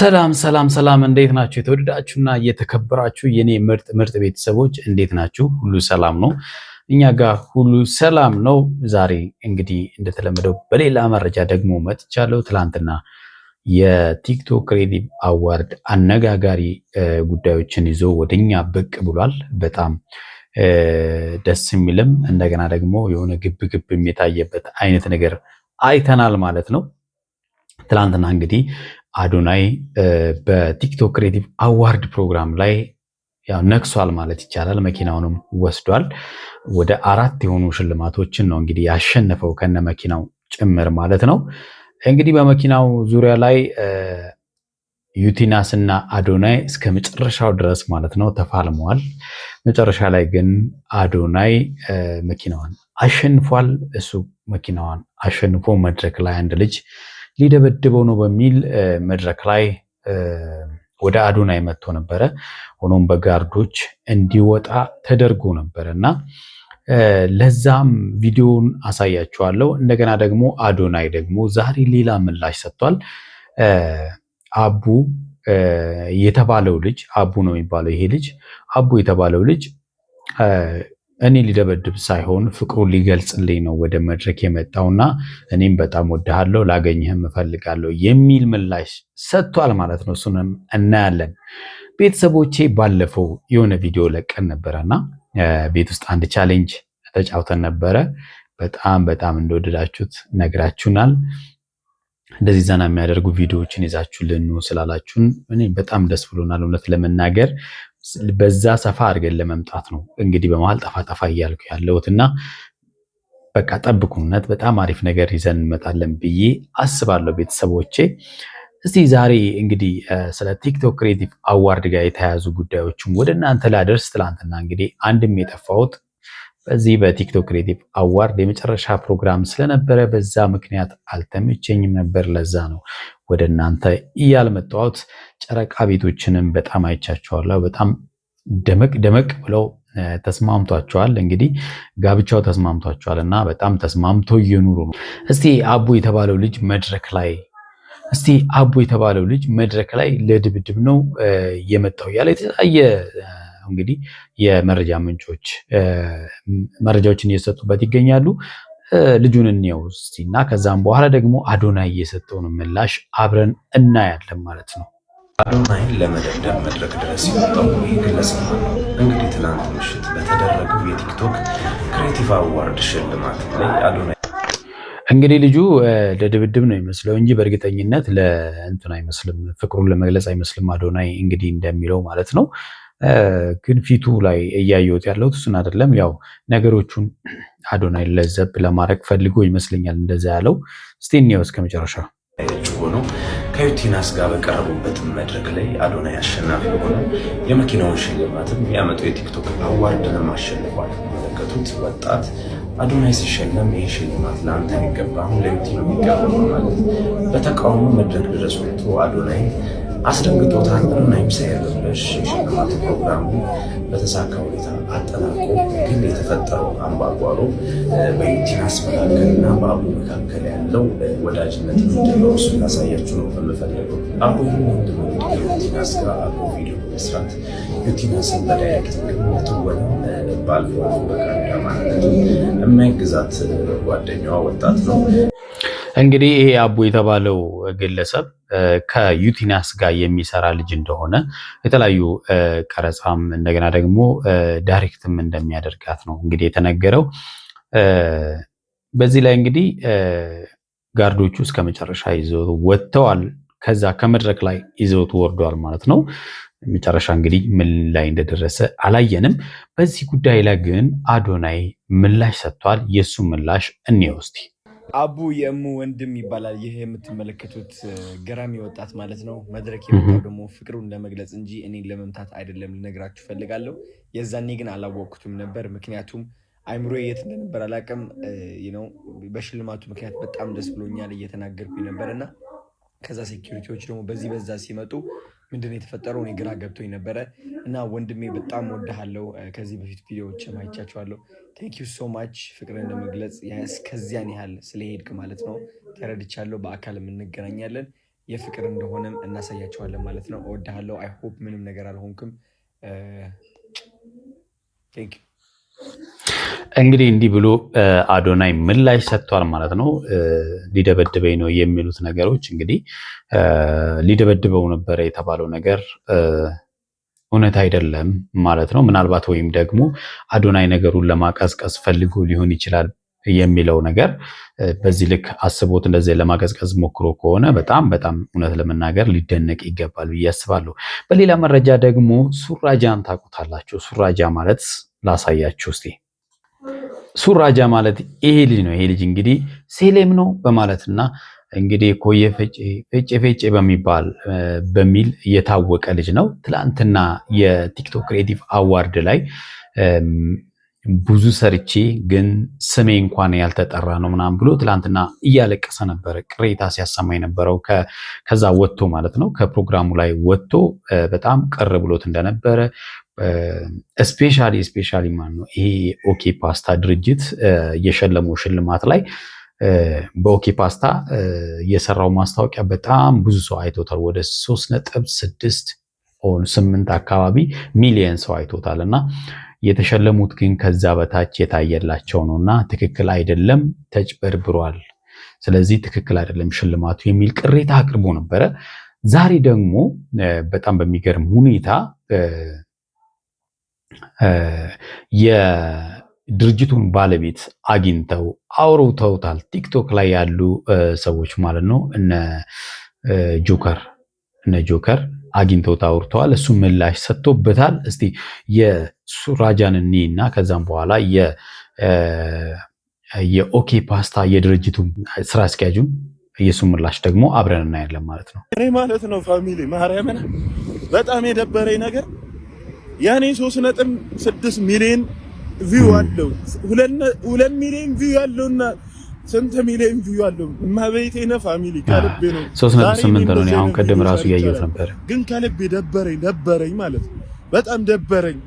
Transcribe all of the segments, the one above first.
ሰላም እንዴት ናችሁ? የተወደዳችሁና የተከበራችሁ የኔ ምርጥ ቤተሰቦች እንዴት ናችሁ? ሁሉ ሰላም ነው? እኛ ጋር ሁሉ ሰላም ነው። ዛሬ እንግዲህ እንደተለመደው በሌላ መረጃ ደግሞ መጥቻለሁ። ትላንትና የቲክቶክ ክሬቲቭ አዋርድ አነጋጋሪ ጉዳዮችን ይዞ ወደኛ ብቅ ብሏል። በጣም ደስ የሚልም እንደገና ደግሞ የሆነ ግብ የታየበት አይነት ነገር አይተናል ማለት ነው። ትላንትና እንግዲህ አዶናይ በቲክቶክ ክሬቲቭ አዋርድ ፕሮግራም ላይ ያው ነክሷል ማለት ይቻላል። መኪናውንም ወስዷል። ወደ 4 የሆኑ ሽልማቶችን ነው እንግዲህ ያሸነፈው ከነ መኪናው ጭምር ማለት ነው። እንግዲህ በመኪናው ዙሪያ ላይ ዩቲናስ እና አዶናይ እስከ መጨረሻው ድረስ ማለት ነው ተፋልመዋል። መጨረሻ ላይ ግን አዶናይ መኪናዋን አሸንፏል። እሱ መኪናዋን አሸንፎ መድረክ ላይ አንድ ልጅ ሊደበድበው ነው በሚል መድረክ ላይ ወደ አዶናይ መጥቶ ነበረ። ሆኖም በጋርዶች እንዲወጣ ተደርጎ ነበረ እና ለዛም ቪዲዮውን አሳያችኋለሁ። እንደገና ደግሞ አዶናይ ደግሞ ዛሬ ሌላ ምላሽ ሰጥቷል። አቡ የተባለው ልጅ አቡ ነው የሚባለው ይሄ ልጅ አቡ የተባለው ልጅ እኔ ሊደበድብ ሳይሆን ፍቅሩን ሊገልጽልኝ ነው ወደ መድረክ የመጣውና እኔም በጣም ወድሃለሁ ላገኝህም እፈልጋለሁ የሚል ምላሽ ሰጥቷል ማለት ነው። እሱንም እናያለን። ቤተሰቦቼ ባለፈው የሆነ ቪዲዮ ለቀን ነበረና ቤት ውስጥ አንድ ቻሌንጅ ተጫውተን ነበረ። በጣም እንደወደዳችሁት ነግራችሁናል። እንደዚህ ዘና የሚያደርጉ ቪዲዮዎችን ይዛችሁልን ስላላችሁን እኔ በጣም ደስ ብሎናል። እውነት ለመናገር በዛ ሰፋ አድርገን ለመምጣት ነው እንግዲህ በመሃል ጠፋ እያልኩ ያለሁትና በቃ ጠብቁነት። በጣም አሪፍ ነገር ይዘን እንመጣለን ብዬ አስባለሁ ቤተሰቦቼ። እስቲ ዛሬ እንግዲህ ስለ ቲክቶክ ክሬቲቭ አዋርድ ጋር የተያያዙ ጉዳዮችን ወደ እናንተ ላደርስ ትላንትና እንግዲህ አንድም የጠፋሁት በዚህ በቲክቶክ ክሬቲቭ አዋርድ የመጨረሻ ፕሮግራም ስለነበረ በዛ ምክንያት አልተመቸኝም ነበር። ለዛ ነው ወደ እናንተ እያልመጣሁት። ጨረቃ ቤቶችንም በጣም አይቻቸዋለሁ። በጣም ደመቅ ብለው ተስማምቷቸዋል። እንግዲህ ጋብቻው ተስማምቷቸዋል እና በጣም ተስማምቶ እየኖሩ ነው። እስቲ አቡ የተባለው ልጅ መድረክ ላይ ለድብድብ ነው የመጣው ያለ የተለያየ እንግዲህ የመረጃ ምንጮች መረጃዎችን እየሰጡበት ይገኛሉ። ልጁን እንየው እስቲ እና ከዛም በኋላ ደግሞ አዶናይ የሰጠውን ምላሽ አብረን እናያለን ማለት ነው። አዶናይን ለመደብደብ መድረክ ድረስ ሲወጣው ይህ ግለሰብ ነው። እንግዲህ ትናንት ምሽት በተደረገው የቲክቶክ ክሬቲቭ አዋርድ ሽልማት ላይ አዶናይ እንግዲህ ልጁ ለድብድብ ነው የሚመስለው እንጂ በእርግጠኝነት ለእንትን አይመስልም፣ ፍቅሩን ለመግለጽ አይመስልም። አዶናይ እንግዲህ እንደሚለው ማለት ነው። ግን ፊቱ ላይ እያየሁት ያለሁት እሱን አይደለም። ያው ነገሮቹን አዶናይ ለዘብ ለማድረግ ፈልጎ ይመስለኛል እንደዛ ያለው። እስቲ እንየው እስከ መጨረሻ። ሆኖ ከዩቲናስ ጋር በቀረቡበት መድረክ ላይ አዶናይ አሸናፊ ሆኖ የመኪናውን ሽልማትም ያመጣው የቲክቶክ አዋርድንም አሸንፏል። መለከቱት ወጣት አዶናይ ሲሸለም ይህ ሽልማት ለአንተ የሚገባ አሁን ለዩቲ ነው የሚገባ ማለት በተቃውሞ መድረክ ድረስ ወጥቶ አዶናይ አስደንግጦታል። አዶናይም ሳይረበሽ የሽልማት ፕሮግራሙ በተሳካ ሁኔታ አጠናቆ ግን የተፈጠረው አምባጓሮ በዩቲናስ መካከልና በአቡ መካከል ያለው ወዳጅነት ምንድነው? እሱ ላሳያችሁ ነው የምፈልገው። አቡ ምንድነው ዩቲናስ ጋር አብሮ ቪዲዮ በመስራት ዩቲናስን በዳይሬክቲንግ ትወና ባልፎ በካሜራ ማንነቱ የማይግዛት ጓደኛዋ ወጣት ነው። እንግዲህ ይሄ አቡ የተባለው ግለሰብ ከዩቲናስ ጋር የሚሰራ ልጅ እንደሆነ የተለያዩ ቀረጻም እንደገና ደግሞ ዳይሬክትም እንደሚያደርጋት ነው እንግዲህ የተነገረው። በዚህ ላይ እንግዲህ ጋርዶቹ እስከ መጨረሻ ይዘው ወጥተዋል። ከዛ ከመድረክ ላይ ይዘውት ወርደዋል ማለት ነው። መጨረሻ እንግዲህ ምን ላይ እንደደረሰ አላየንም። በዚህ ጉዳይ ላይ ግን አዶናይ ምላሽ ሰጥቷል። የሱ ምላሽ እንየው እስቲ። አቡ የእሙ ወንድም ይባላል። ይህ የምትመለከቱት ገራሚ ወጣት ማለት ነው። መድረክ የወጣው ደግሞ ፍቅሩን ለመግለጽ እንጂ እኔን ለመምታት አይደለም ልነግራችሁ ፈልጋለሁ። የዛኔ ግን አላወቅኩትም ነበር፣ ምክንያቱም አይምሮ የት እንደነበር አላውቅም። በሽልማቱ ምክንያት በጣም ደስ ብሎኛል እየተናገርኩኝ ነበር እና ከዛ ሴኪሪቲዎች ደግሞ በዛ ሲመጡ ምንድነው የተፈጠረው እኔ ግራ ገብቶኝ ነበረ እና ወንድሜ በጣም ወድሃለሁ። ከዚህ በፊት ቪዲዮዎች አይቻቸዋለሁ። ቴንክ ዩ ሶ ማች ፍቅርን ለመግለጽ እስከዚያን ያህል ስለሄድክ ማለት ነው ተረድቻለሁ። በአካል እንገናኛለን። የፍቅር እንደሆነም እናሳያቸዋለን ማለት ነው። እወድሃለሁ። አይ ሆፕ ምንም ነገር አልሆንክም። እንግዲህ እንዲህ ብሎ አዶናይ ምላሽ ሰጥቷል ማለት ነው። ሊደበድበኝ ነው የሚሉት ነገሮች እንግዲህ ሊደበድበው ነበረ የተባለው ነገር እውነት አይደለም ማለት ነው። ምናልባት ወይም ደግሞ አዶናይ ነገሩን ለማቀዝቀዝ ፈልጎ ሊሆን ይችላል የሚለው ነገር በዚህ ልክ አስቦት እንደዚህ ለማቀዝቀዝ ሞክሮ ከሆነ በጣም በጣም እውነት ለመናገር ሊደነቅ ይገባል ብዬ አስባለሁ። በሌላ መረጃ ደግሞ ሱራጃን ታውቁታላችሁ። ሱራጃ ማለት ላሳያችሁ እስቲ። ሱራጃ ማለት ይሄ ልጅ ነው። ይሄ ልጅ እንግዲህ ሴሌም ነው በማለትና እንግዲህ ኮየ ፌጬ በሚል የታወቀ ልጅ ነው። ትላንትና የቲክቶክ ክሬቲቭ አዋርድ ላይ ብዙ ሰርቼ ግን ስሜ እንኳን ያልተጠራ ነው ምናምን ብሎ ትላንትና እያለቀሰ ነበረ፣ ቅሬታ ሲያሰማ የነበረው ከዛ ወጥቶ ማለት ነው። ከፕሮግራሙ ላይ ወጥቶ በጣም ቅር ብሎት እንደነበረ ስፔሻሊ ማለት ነው ይሄ ኦኬ ፓስታ ድርጅት የሸለመው ሽልማት ላይ በኦኬ ፓስታ የሰራው ማስታወቂያ በጣም ብዙ ሰው አይቶታል። ወደ 3.8 አካባቢ ሚሊየን ሰው አይቶታል እና የተሸለሙት ግን ከዛ በታች የታየላቸው ነውና ትክክል አይደለም፣ ተጭበርብሯል፣ ስለዚህ ትክክል አይደለም ሽልማቱ የሚል ቅሬታ አቅርቦ ነበረ። ዛሬ ደግሞ በጣም በሚገርም ሁኔታ የድርጅቱን ባለቤት አግኝተው አውርተውታል። ቲክቶክ ላይ ያሉ ሰዎች ማለት ነው። እነ ጆከር አግኝተው አውርተዋል። እሱ ምላሽ ሰጥቶበታል። እስቲ የሱራጃን እና ከዛም በኋላ የኦኬ ፓስታ የድርጅቱ ስራ አስኪያጁን የሱ ምላሽ ደግሞ አብረን እናያለን ማለት ነው። እኔ ማለት ነው ፋሚሊ ማርያምን በጣም የደበረኝ ነገር ያኔ 3.6 ሚሊዮን ቪው አለው 2 ሚሊዮን ቪው ያለውና ስንት ሚሊዮን ቪው ያለው ማበይቴ ነው ፋሚሊ ከልቤ ነው 3.8 ነው። አሁን ቀደም ራሱ ያየሁት ነበር፣ ግን ከልቤ ደበረኝ ማለት በጣም ደበረኝ።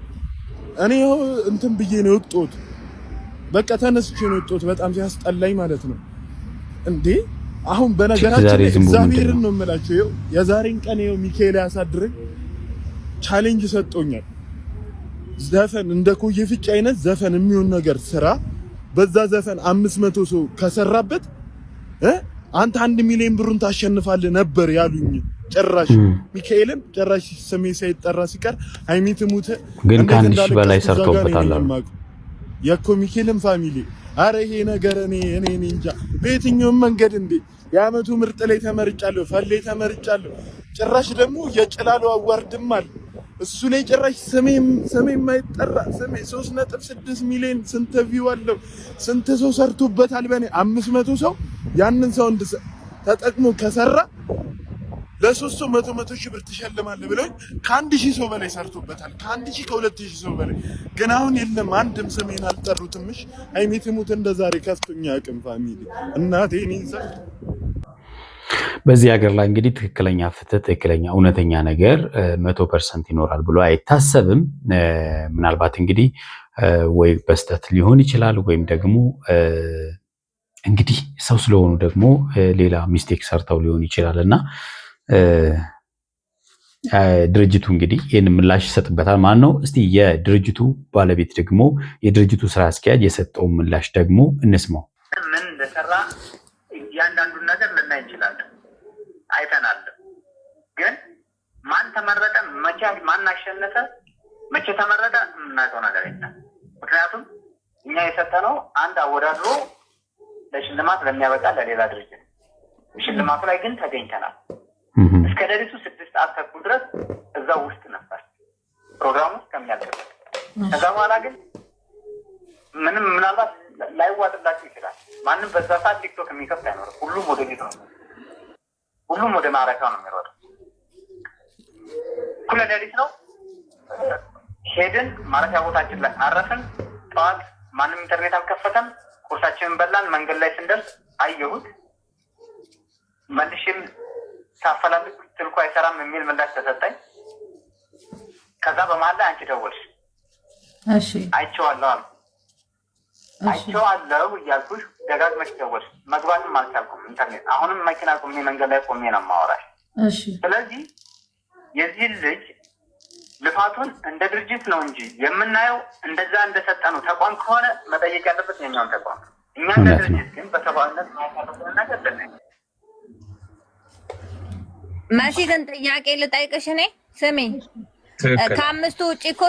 እኔ እንትን ብዬ ነው ወጥቶት በቃ ተነስቼ ነው ወጥቶት በጣም ሲያስጠላኝ ማለት ነው። እንዴ አሁን በነገራችን እግዚአብሔርን ነው የምላችሁ የዛሬን ቀን ሚካኤል ያሳድረኝ ቻሌንጅ ሰጥቶኛል። ዘፈን እንደ ኮየ ፍጭ አይነት ዘፈን የሚሆን ነገር ስራ በዛ ዘፈን 500 ሰው ከሰራበት አንተ 1 ሚሊዮን ብሩን ታሸንፋለህ ነበር ያሉኝ። ጭራሽ ሚካኤልን ጭራሽ ስሜ ሳይጠራ ሲቀር ሃይሚት ሙተ ግን ከአንድ ሺህ በላይ ሰርቶበታል የኮ ሚካኤልን ፋሚሊ። አረ ይሄ ነገር እኔ እንጃ በየትኛውም መንገድ እንዴ የዓመቱ ምርጥ ላይ ተመርጫለሁ፣ ፈሌ ተመርጫለሁ። ጭራሽ ደግሞ የጭላሉ አዋርድም አለ እሱ ላይ ጭራሽ ስሜ የማይጠራ ስሜ 3.6 ሚሊዮን ስንት ቪው አለው ስንት ሰው ሰርቶበታል። በኔ 500 ሰው ያንን ሰው ተጠቅሞ ከሰራ ለ300 100 ሺህ ብር ትሸልማለህ ብለው ከ1000 ሰው በላይ ሰርቶበታል። ከ1000 ከ2000 ሰው በላይ ግን አሁን የለም አንድም ስሜን አልጠሩትምሽ። ሃይሚት ሙት እንደዛሬ ከፍቶኛ አቅም ፋሚሊ እናቴ ነኝ። በዚህ ሀገር ላይ እንግዲህ ትክክለኛ ፍትህ፣ ትክክለኛ እውነተኛ ነገር 100% ይኖራል ብሎ አይታሰብም። ምናልባት እንግዲህ ወይ በስተት ሊሆን ይችላል ወይም ደግሞ እንግዲህ ሰው ስለሆኑ ደግሞ ሌላ ሚስቴክ ሰርተው ሊሆን ይችላል እና ድርጅቱ እንግዲህ ይህን ምላሽ ይሰጥበታል ማለት ነው። እስቲ የድርጅቱ ባለቤት ደግሞ የድርጅቱ ስራ አስኪያጅ የሰጠውን ምላሽ ደግሞ እንስማው። ምን እንደሰራ እያንዳንዱን ነገር ልናይ እንችላለን፣ አይተናል። ግን ማን ተመረጠ፣ ማን አሸነፈ፣ መቼ ተመረጠ የምናውቀው ነገር የለም። ምክንያቱም እኛ የሰጠነው አንድ አወዳድሮ ለሽልማት ለሚያበቃ ለሌላ ድርጅት፣ ሽልማቱ ላይ ግን ተገኝተናል። እስከ ሌሊቱ 6:30 ድረስ እዛው ውስጥ ነበር ፕሮግራሙ እስከሚያልቅ። ከዛ በኋላ ግን ምንም ምናልባት ላይዋጥላችሁ ይችላል። ማንም በዛ ሰዓት ቲክቶክ የሚከፍት አይኖርም። ሁሉም ወደ ቤት ነው፣ ሁሉም ወደ ማረፊያው ነው የሚሮጠው። እኩለ ሌሊት ነው ሄድን፣ ማረፊያ ቦታችን ላይ አረፍን። ጠዋት ማንም ኢንተርኔት አልከፈተም። ቁርሳችንን በላን። መንገድ ላይ ስንደርስ አየሁት። መልሼም ሳፈላልግ ስልኩ አይሰራም የሚል ምላሽ ተሰጠኝ። ከዛ በመሀል ላይ አንቺ ደወልሽ። እሺ አይቼዋለሁ እያልኩሽ ደጋግመሽ ደወልሽ፣ መግባትም አልቻልኩም ኢንተርኔት። አሁንም መኪና ቆሜ መንገድ ላይ ቆሜ ነው የማወራሽ። እሺ ስለዚህ የዚህ ልጅ ልፋቱን እንደ ድርጅት ነው እንጂ የምናየው እንደዛ እንደሰጠነው ተቋም ከሆነ መጠየቅ ያለበት የኛውን ተቋም። እኛ እንደ ድርጅት ግን በሰብአዊነት ማያሳርፈን ነገር ለናይ መሲ ግን ጥያቄ ልጠይቅሽ እኔ ስሚ ከአምስቱ ውጭ እኮ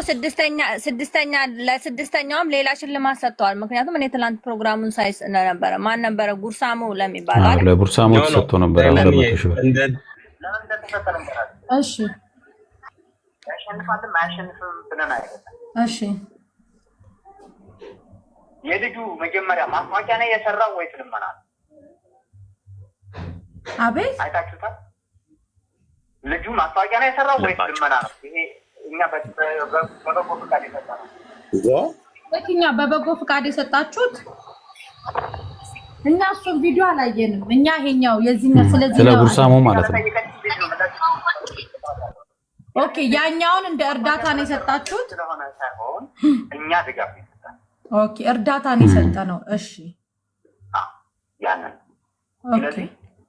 ለስድስተኛውም ሌላ ሽልማት ሰጥተዋል። ምክንያቱም እኔ ትናንት ፕሮግራሙን ሳይ ነበረ። ማን ነበረ? ጉርሳሙ ለሚባለው አይደል? ለጉርሳሙ ተሰጥቶ ነበር 200 ሺህ ብር። እሺ ያሸንፋልም አያሸንፍም ብለን አይደለም። እሺ የልጁ መጀመሪያ ማስታወቂያ ነው የሰራው ወይስ ልመና? አቤት አይታችሁታል? ልጁ ማስታወቂያ ነው የሰራው ወይስ ልመና ነው? ይሄ እኛ በበጎ ፍቃድ የሰጠነው እኛ በበጎ ፍቃድ የሰጣችሁት እኛ እሱን ቪዲዮ አላየንም። እኛ ይሄኛው የዚህኛው ስለዚህ ስለ ጉርሳሙ ማለት ነው። ኦኬ ያኛውን እንደ እርዳታ ነው የሰጣችሁት ስለሆነ ሳይሆን እኛ ድጋፍ ይሰጣል። ኦኬ እርዳታ ነው የሰጠነው። እሺ ያንን ኦኬ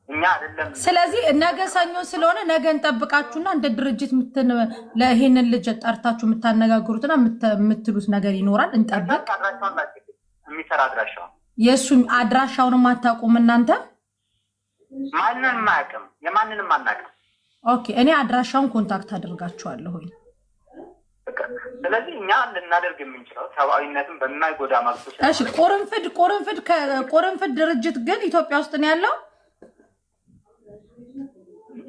እኛ አይደለም። ስለዚህ ነገ ሰኞ ስለሆነ ነገ እንጠብቃችሁና እንደ ድርጅት ለይሄንን ልጅ ጠርታችሁ የምታነጋግሩትና የምትሉት ነገር ይኖራል። እንጠብቅ። የሚሰራ አድራሻው የእሱም አድራሻውንም አታውቁም እናንተ? ማንንም አያውቅም፣ የማንንም አናውቅም። ኦኬ እኔ አድራሻውን ኮንታክት አድርጋችኋለሁኝ። ስለዚህ እኛ ልናደርግ የምንችለው ሰብአዊነትን በማይጎዳ መልኩ። እሺ ቁርንፍድ ድርጅት ግን ኢትዮጵያ ውስጥ ነው ያለው?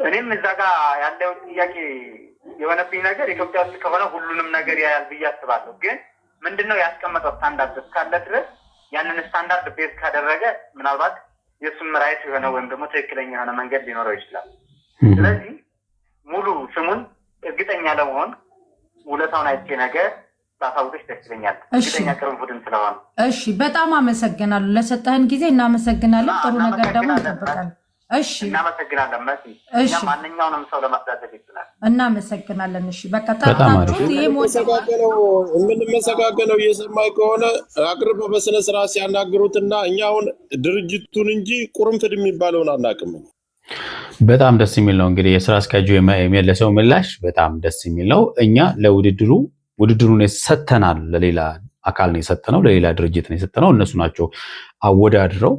እኔም እዛ ጋር ያለው ጥያቄ የሆነብኝ ነገር ኢትዮጵያ ውስጥ ከሆነ ሁሉንም ነገር ያያል ብዬ አስባለሁ። ግን ምንድነው ያስቀመጠው ስታንዳርድ እስካለ ድረስ ያንን ስታንዳርድ ቤዝ ካደረገ ምናልባት የሱም ራይት የሆነ ወይም ደግሞ ትክክለኛ የሆነ መንገድ ሊኖረው ይችላል። ስለዚህ ሙሉ ስሙን እርግጠኛ ለመሆን ውለታውን አይቼ ነገር ባሳውቅሽ ደስ ይለኛል። እርግጠኛ ቅርንፉድን ስለሆነ። እሺ በጣም አመሰግናለሁ። ለሰጠህን ጊዜ እናመሰግናለን። ጥሩ ነገር ደግሞ እንጠብቃለን። እሺ እናመሰግናለን። መሲ እኛ ማንኛውንም ሰው ለማዳረግ ይችላል። እናመሰግናለን። እሺ በቃ ታጣችሁ። ይሄ የምንመሰጋገነው እየሰማይ ከሆነ አቅርበ በስነ ስርዓት ሲያናግሩትና እኛ አሁን ድርጅቱን እንጂ ቁርንፍድ የሚባለውን አናውቅም። በጣም ደስ የሚል ነው። እንግዲህ የስራ አስኪያጁ የመለሰው ምላሽ በጣም ደስ የሚል ነው። እኛ ውድድሩን ሰጥተናል፣ ለሌላ አካል ነው የሰጠነው፣ ለሌላ ድርጅት ነው የሰጠነው። እነሱ ናቸው አወዳድረው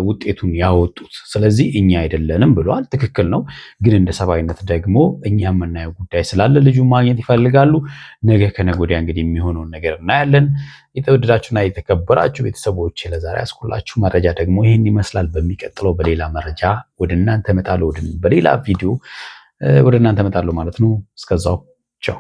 ውጤቱን ያወጡት። ስለዚህ እኛ አይደለንም ብለዋል። ትክክል ነው። ግን እንደ ሰብአዊነት ደግሞ እኛ የምናየው ጉዳይ ስላለ ልጁን ማግኘት ይፈልጋሉ። ነገ ከነገ ወዲያ እንግዲህ የሚሆነውን ነገር እናያለን። የተወደዳችሁና የተከበራችሁ ቤተሰቦች ለዛሬ ያስኩላችሁ መረጃ ደግሞ ይህን ይመስላል። በሚቀጥለው በሌላ መረጃ ወደ እናንተ እመጣለሁ፣ በሌላ ቪዲዮ ወደ እናንተ እመጣለሁ ማለት ነው። እስከዛው ቻው።